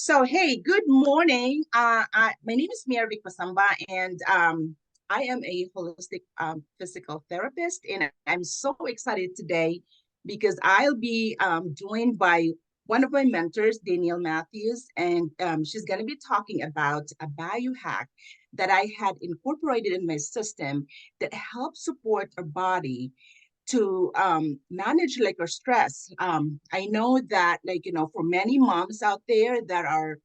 So, hey, good morning. My name is Marivic Pasamba, and I am a holistic physical therapist. And I'm so excited today because I'll be joined by one of my mentors, Danielle Matthews, and she's going to be talking about a biohack that I had incorporated in my system that helps support our body to manage like our stress. I know that for many moms out there that are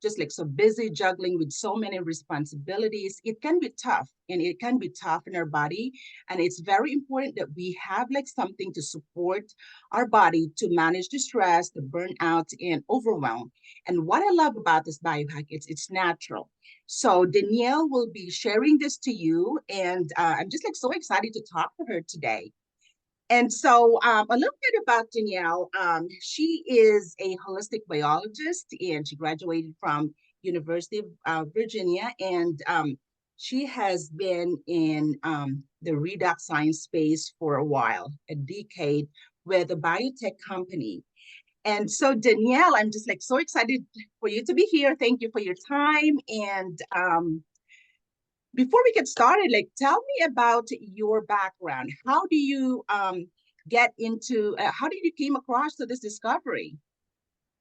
just like so busy juggling with so many responsibilities, it can be tough and it can be tough in our body. And it's very important that we have like something to support our body to manage the stress, the burnout and overwhelm. And what I love about this biohack, it's natural. So Danielle will be sharing this to you, and I'm just like so excited to talk to her today. And so, a little bit about Danielle. She is a holistic biologist, and she graduated from University of Virginia. And she has been in the Redox science space for a while, a decade, with a biotech company. And so, Danielle, I'm just like so excited for you to be here. Thank you for your time. And before we get started, like tell me about your background. How do you get into how did you came across to this discovery?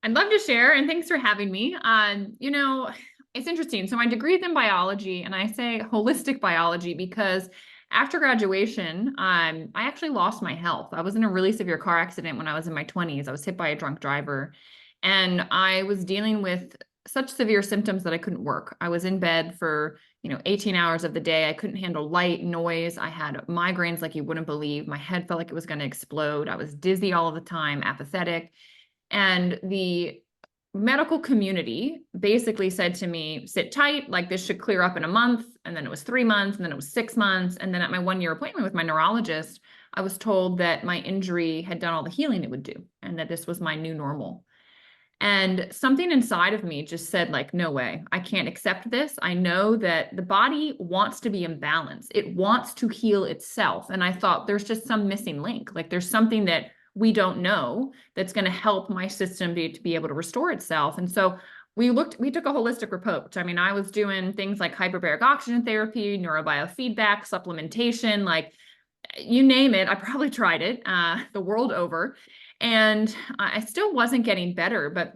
I'd love to share, and thanks for having me. It's interesting. So my degree is in biology, and I say holistic biology because after graduation, I actually lost my health. I was in a really severe car accident when I was in my 20s. I was hit by a drunk driver, and I was dealing with such severe symptoms that I couldn't work. I was in bed for 18 hours of the day. I couldn't handle light, noise. I had migraines like you wouldn't believe. My head felt like it was going to explode. I was dizzy all of the time, apathetic. And the medical community basically said to me, sit tight, like this should clear up in a month. And then it was 3 months, and then it was 6 months. And then at my 1 year appointment with my neurologist, I was told that my injury had done all the healing it would do, and that this was my new normal. And something inside of me just said, like, no way, I can't accept this. I know that the body wants to be in balance. It wants to heal itself. And I thought there's just some missing link. Like there's something that we don't know that's going to help my system to be able to restore itself. And so we took a holistic approach. I mean, I was doing things like hyperbaric oxygen therapy, neurobiofeedback, supplementation, like you name it. I probably tried it the world over. And I still wasn't getting better, but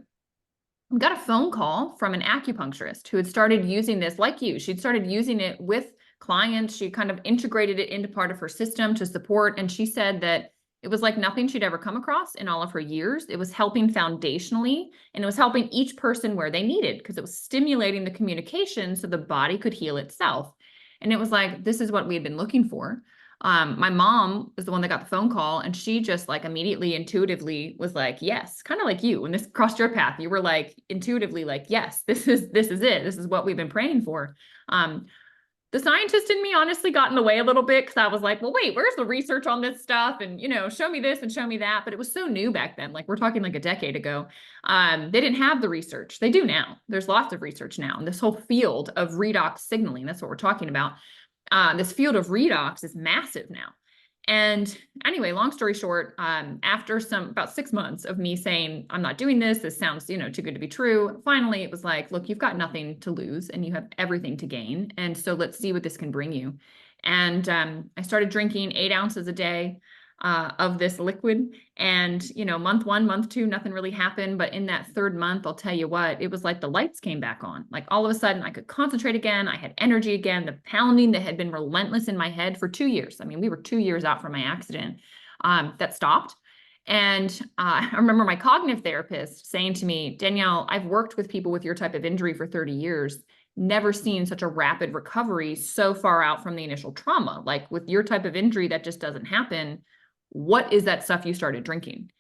we got a phone call from an acupuncturist who had started using this, like you. She'd started using it with clients. She kind of integrated it into part of her system to support. And she said that it was like nothing she'd ever come across in all of her years. It was helping foundationally, and it was helping each person where they needed, because it was stimulating the communication so the body could heal itself. And it was like, this is what we had been looking for. My mom was the one that got the phone call, and she just like immediately intuitively was like, yes, kind of like you. When this crossed your path, you were like intuitively like, yes, this is it. This is what we've been praying for. The scientist in me honestly got in the way a little bit, because I was like, well, wait, where's the research on this stuff? And, show me this and show me that. But it was so new back then. Like we're talking like a decade ago. They didn't have the research. They do now. There's lots of research now. And this whole field of redox signaling, that's what we're talking about. This field of redox is massive now. And anyway, long story short, after about 6 months of me saying, I'm not doing this, this sounds, too good to be true. Finally, it was like, look, you've got nothing to lose and you have everything to gain. And so let's see what this can bring you. And I started drinking 8 ounces a day of this liquid. And, month one, month two, nothing really happened. But in that third month, I'll tell you what, it was like the lights came back on. Like all of a sudden I could concentrate again. I had energy again. The pounding that had been relentless in my head for 2 years. I mean, we were 2 years out from my accident. That stopped. And I remember my cognitive therapist saying to me, Danielle, I've worked with people with your type of injury for 30 years. Never seen such a rapid recovery so far out from the initial trauma. Like with your type of injury, that just doesn't happen. What is that stuff you started drinking?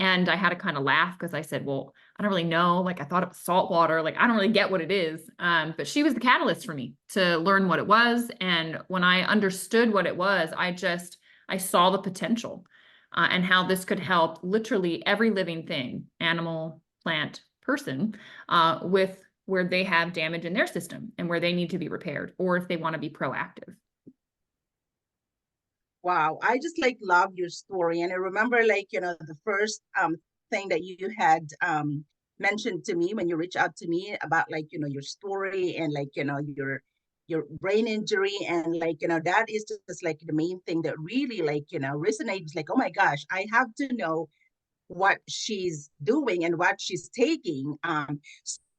And I had to kind of laugh, because I said, well, I don't really know. Like I thought it was salt water. Like I don't really get what it is. But she was the catalyst for me to learn what it was. And when I understood what it was, I saw the potential and how this could help literally every living thing, animal, plant, person, with where they have damage in their system and where they need to be repaired, or if they want to be proactive. Wow, I just like love your story. And I remember the first thing that you had mentioned to me when you reach out to me about like, your story and like, your brain injury. And like, that is just like the main thing that really like, resonates like, oh my gosh, I have to know what she's doing and what she's taking.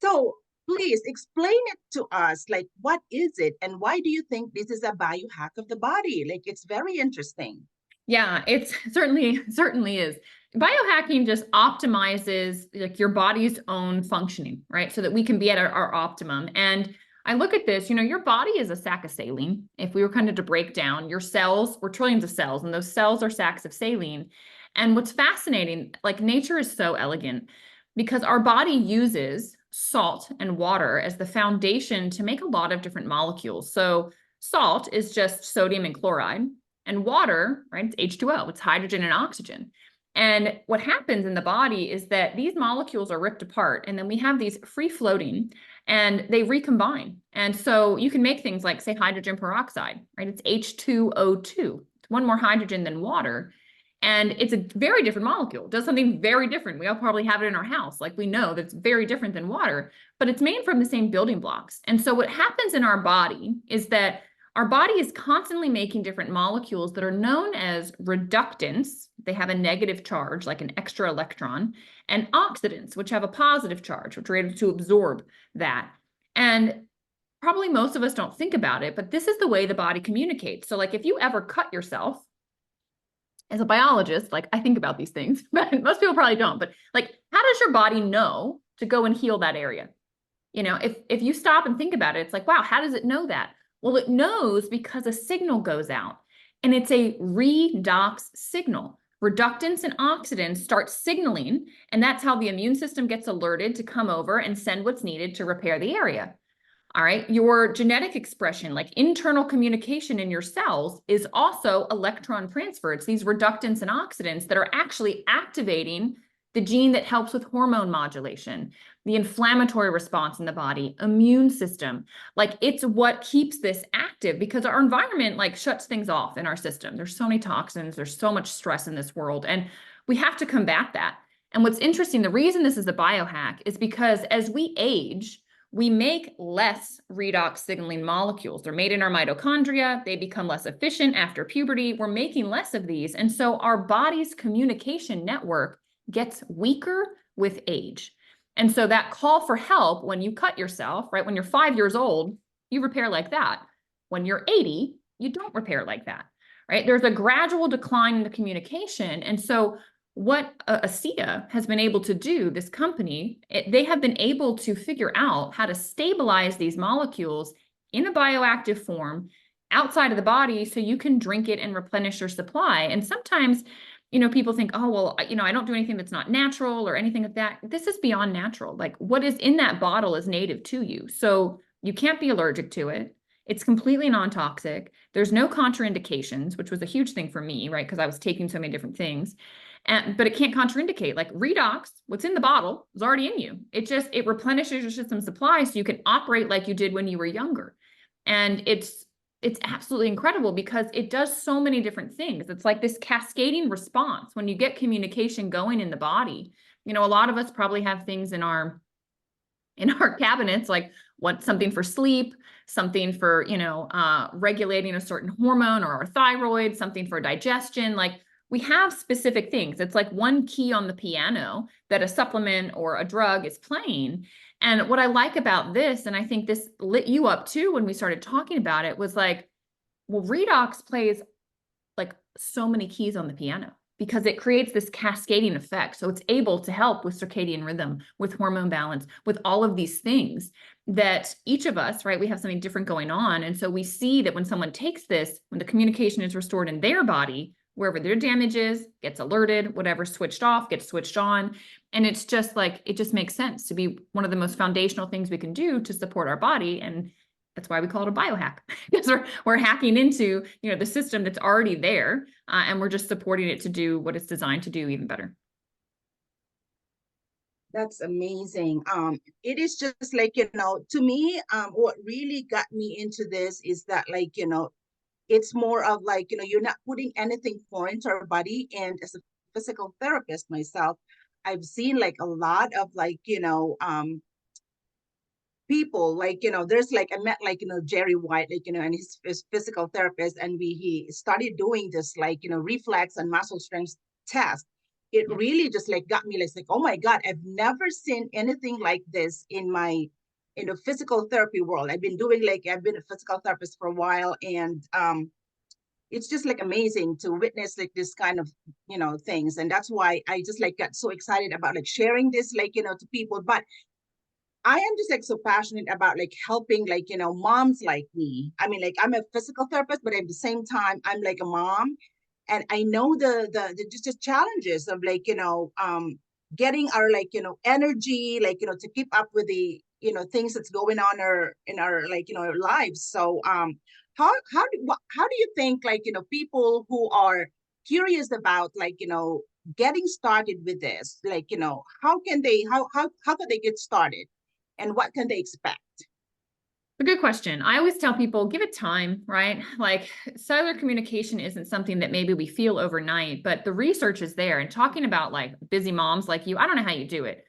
So please explain it to us. Like, what is it, and why do you think this is a biohack of the body? Like, it's very interesting. Yeah, it's certainly is. Biohacking just optimizes like your body's own functioning, right? So that we can be at our optimum. And I look at this, your body is a sack of saline. If we were kind of to break down your cells, we're trillions of cells, and those cells are sacks of saline. And what's fascinating, like nature is so elegant because our body uses salt and water as the foundation to make a lot of different molecules. So salt is just sodium and chloride. And water, right, it's H2O, it's hydrogen and oxygen. And what happens in the body is that these molecules are ripped apart, and then we have these free floating and they recombine. And so you can make things like, say, hydrogen peroxide, right? It's H2O2. It's one more hydrogen than water. And it's a very different molecule. It does something very different. We all probably have it in our house. Like we know that's very different than water, but it's made from the same building blocks. And so what happens in our body is that our body is constantly making different molecules that are known as reductants. They have a negative charge, like an extra electron, and oxidants, which have a positive charge, which are able to absorb that. And probably most of us don't think about it, but this is the way the body communicates. So like if you ever cut yourself, as a biologist, like I think about these things, but most people probably don't. But like, how does your body know to go and heal that area? If you stop and think about it, it's like, wow, how does it know that? Well, it knows because a signal goes out, and it's a redox signal. Reductants and oxidants start signaling, and that's how the immune system gets alerted to come over and send what's needed to repair the area. All right, your genetic expression, like internal communication in your cells, is also electron transfer. It's these reductants and oxidants that are actually activating the gene that helps with hormone modulation, the inflammatory response in the body, immune system. Like it's what keeps this active because our environment like shuts things off in our system. There's so many toxins, there's so much stress in this world, and we have to combat that. And what's interesting, the reason this is a biohack is because as we age, we make less redox signaling molecules. They're made in our mitochondria. They become less efficient after puberty. We're making less of these. And so our body's communication network gets weaker with age. And so that call for help when you cut yourself, right? When you're 5 years old, you repair like that. When you're 80, you don't repair like that, right? There's a gradual decline in the communication. And so what ASEA has been able to do, this company, they have been able to figure out how to stabilize these molecules in a bioactive form outside of the body so you can drink it and replenish your supply. And sometimes, people think, oh, well, I don't do anything that's not natural or anything like that. This is beyond natural. Like what is in that bottle is native to you. So you can't be allergic to it. It's completely non-toxic. There's no contraindications, which was a huge thing for me, right? Because I was taking so many different things. But it can't contraindicate. Like Redox, what's in the bottle is already in you. It replenishes your system supply so you can operate like you did when you were younger. And it's absolutely incredible because it does so many different things. It's like this cascading response when you get communication going in the body. A lot of us probably have things in our cabinets, like something for sleep, something for, regulating a certain hormone or our thyroid, something for digestion. Like we have specific things. It's like one key on the piano that a supplement or a drug is playing. And what I like about this, and I think this lit you up too when we started talking about it, was like, well, Redox plays like so many keys on the piano because it creates this cascading effect. So it's able to help with circadian rhythm, with hormone balance, with all of these things that each of us, right, we have something different going on. And so we see that when someone takes this, when the communication is restored in their body, wherever their damage is, gets alerted, whatever's switched off, gets switched on. And it's just like, it just makes sense to be one of the most foundational things we can do to support our body. And that's why we call it a biohack, because we're hacking into, the system that's already there, and we're just supporting it to do what it's designed to do even better. That's amazing. It is just like, to me, what really got me into this is that like, it's more of like, you're not putting anything foreign to our body. And as a physical therapist myself, I've seen like a lot of like, people like, there's like, I met like, Jerry White, like, and his physical therapist, and he started doing this like, reflex and muscle strength test. It Yeah. really just like got me like, oh my God, I've never seen anything like this in the physical therapy world. I've been a physical therapist for a while, and it's just like amazing to witness like this kind of things. And that's why I just like got so excited about like sharing this like to people. But I am just like so passionate about like helping like moms like me. I mean, like I'm a physical therapist, but at the same time I'm like a mom, and I know the just challenges of like getting our like energy, like to keep up with the things that's going on in our like our lives. So how do you think like people who are curious about like getting started with this, like how can they how can they get started, and what can they expect? A good question. I always tell people, give it time, right? Like cellular communication isn't something that maybe we feel overnight, but the research is there. And talking about like busy moms like you, I don't know how you do it.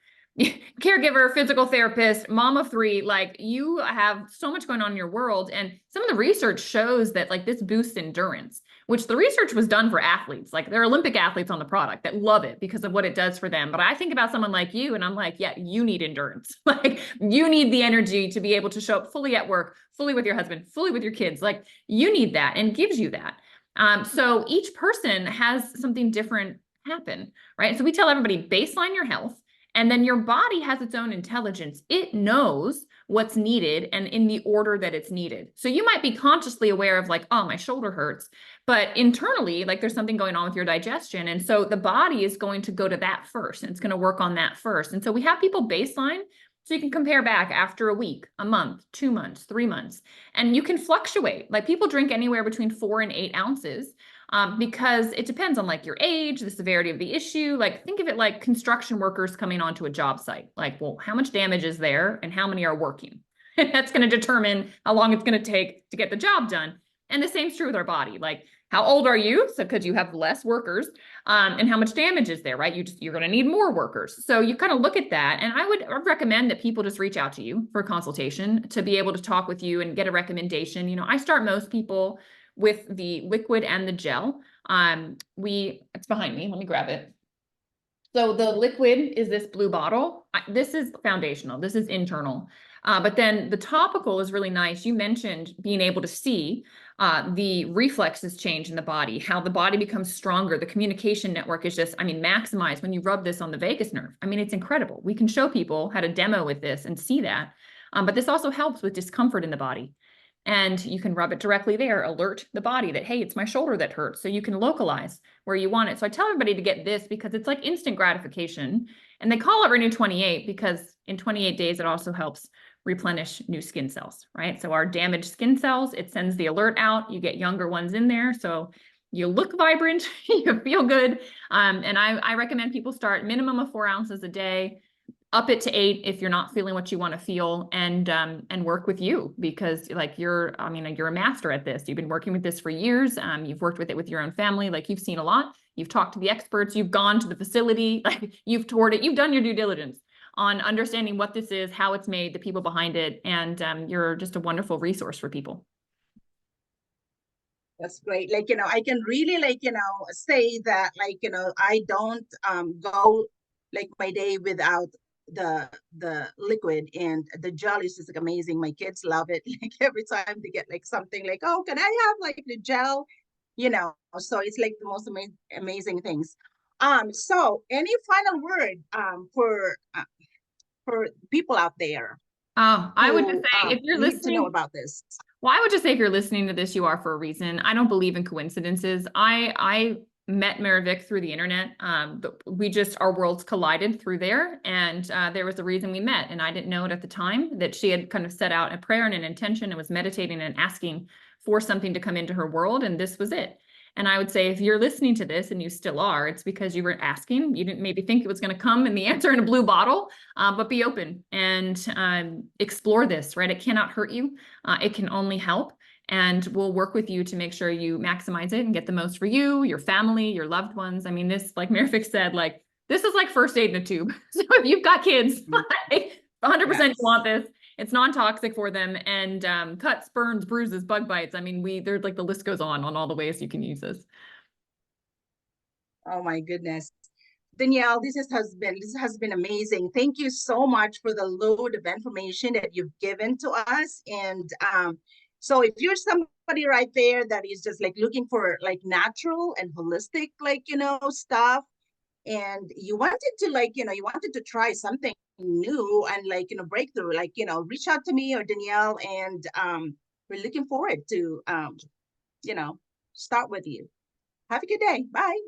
Caregiver, physical therapist, mom of three, like you have so much going on in your world. And some of the research shows that like this boosts endurance, which the research was done for athletes. Like there are Olympic athletes on the product that love it because of what it does for them. But I think about someone like you and I'm like, yeah, you need endurance. Like you need the energy to be able to show up fully at work, fully with your husband, fully with your kids. Like you need that and gives you that. So each person has something different happen, right? So we tell everybody baseline your health. And then your body has its own intelligence. It knows what's needed and in the order that it's needed. So you might be consciously aware of like, oh, my shoulder hurts, but internally, like there's something going on with your digestion. And so the body is going to go to that first and it's going to work on that first. And so we have people baseline so you can compare back after a week, a month, 2 months, 3 months, and you can fluctuate. Like people drink anywhere between 4 and 8 ounces. Because it depends on like your age, the severity of the issue. Like think of it like construction workers coming onto a job site. Like, well, how much damage is there and how many are working? And that's going to determine how long it's going to take to get the job done. And the same's true with our body. Like how old are you? So because you have less workers, and how much damage is there, right? You're going to need more workers. So you kind of look at that. And I would recommend that people just reach out to you for a consultation to be able to talk with you and get a recommendation. I start most people with the liquid and the gel. It's behind me. Let me grab it. So the liquid is this blue bottle. This is foundational. This is internal. But then the topical is really nice. You mentioned being able to see the reflexes change in the body, how the body becomes stronger. The communication network is just, maximized when you rub this on the vagus nerve. It's incredible. We can show people how to demo with this and see that. But this also helps with discomfort in the body. And you can rub it directly there, alert the body that, hey, it's my shoulder that hurts. So you can localize where you want it. So I tell everybody to get this because it's like instant gratification. And they call it Renew 28 because in 28 days, it also helps replenish new skin cells, right? So our damaged skin cells, it sends the alert out. You get younger ones in there. So you look vibrant, you feel good. And I recommend people start minimum of 4 ounces a day. Up it to 8 if you're not feeling what you want to feel, and work with you because like you're a master at this. You've been working with this for years. You've worked with it with your own family. Like you've seen a lot. You've talked to the experts. You've gone to the facility. Like you've toured it. You've done your due diligence on understanding what this is, how it's made, the people behind it, and you're just a wonderful resource for people. That's great. Like, I can really like, say that like, I don't go like my day without the liquid, and the gel is just like amazing. My kids love it. Like every time they get like something like, oh, can I have like the gel? So it's like the most amazing things. So any final word for people out there I would just who say if you're need to know listening, about this? well, I would just say if you're listening to this, you are for a reason. I don't believe in coincidences. I met Marivic through the internet. Our worlds collided through there, and there was a reason we met. And I didn't know it at the time that she had kind of set out a prayer and an intention and was meditating and asking for something to come into her world. And this was it. And I would say if you're listening to this and you still are, it's because you were asking. You didn't maybe think it was going to come in the answer in a blue bottle, but be open and explore this, right? It cannot hurt you. It can only help. And we'll work with you to make sure you maximize it and get the most for you, your family, your loved ones. This, like Marivic said, like This is like first aid in a tube. So if you've got kids, 100% you want this. It's non-toxic for them, and cuts, burns, bruises, bug bites. I mean, there's like the list goes on all the ways you can use this. Oh my goodness. Danielle, this has been amazing. Thank you so much for the load of information that you've given to us. And so if you're somebody right there that is just like looking for like natural and holistic, like, stuff, and you wanted to you wanted to try something new and like, breakthrough, like, reach out to me or Danielle, and we're looking forward to, start with you. Have a good day. Bye.